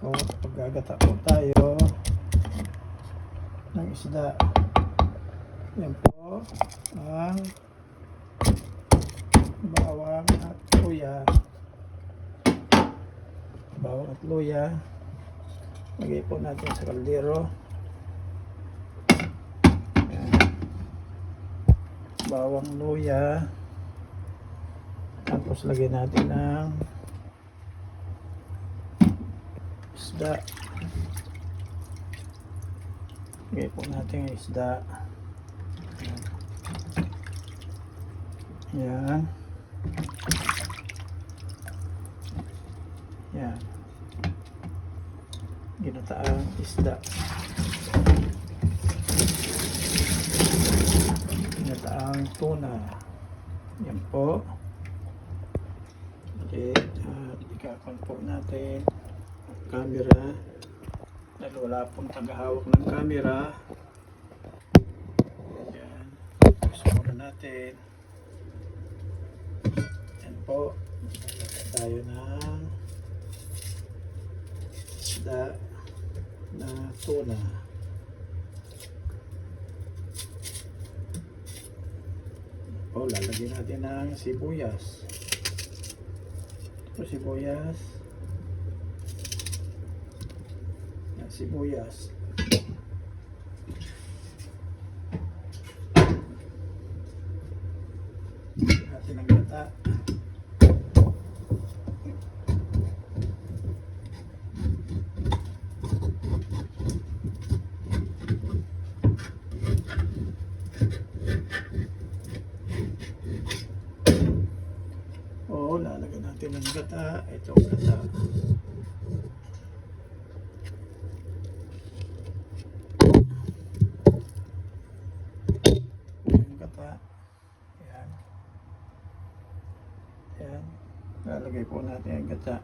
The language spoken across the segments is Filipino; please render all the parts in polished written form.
po, paggagata po tayo ng isda. Yan po ang bawang at luya. Bawang at luya. Lagay po natin sa kaldero. Yan. Bawang, luya. Tapos lagay natin ng isda. Lagay po natin ang isda. Yan. Yan. Ginataang isda. Ginataang tuna. Yan po. Okay. At ikakon po natin ang camera. Dahil wala pong tagahawak ng camera. Yan. Gusto muna natin. Yan po. Tayo ng isda na tuna. O, lalagyan natin ng sibuyas. Ito sibuyas. Yan, sibuyas. Natin ang gata. Oo, lalagyan natin ng gata. Ito ang gata. Yung gata. Ayan. Ayan. Lalagay po natin ang gata.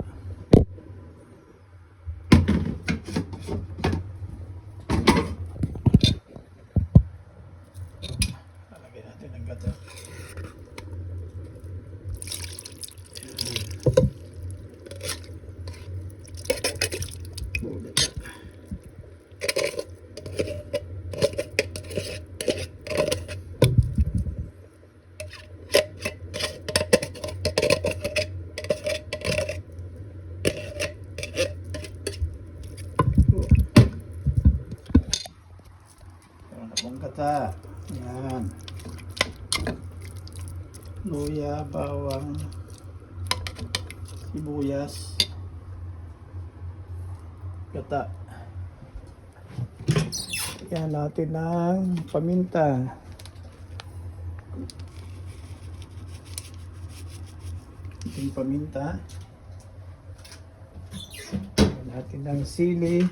Lalagay natin ang gata. Ang gata. Yan. Luya, bawang, sibuyas, gata. Yan natin ng paminta. Yung paminta. Yan natin ng sili.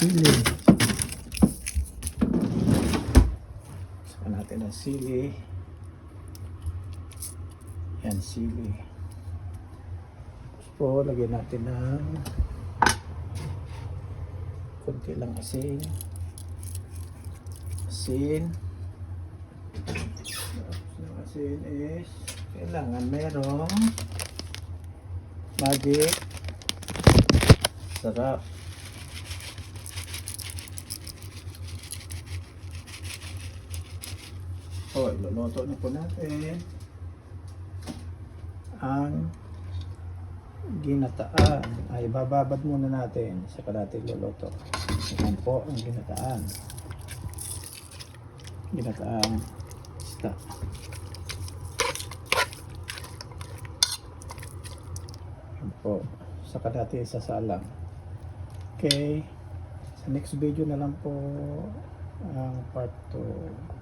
Sili. Saka natin ang sili. Yan, sili. Tapos po, lagyan natin ng konti lang asin. Asin. Tapos ng asin is kailangan merong magic sarap. O, iluluto na po natin ang ginataan. Ay, bababad muna natin. Saka natin iluluto. Yan po ang ginataan. Ginataan isda. Yan po. Saka natin isasalang. Okay. Sa next video na lang po ang part 2.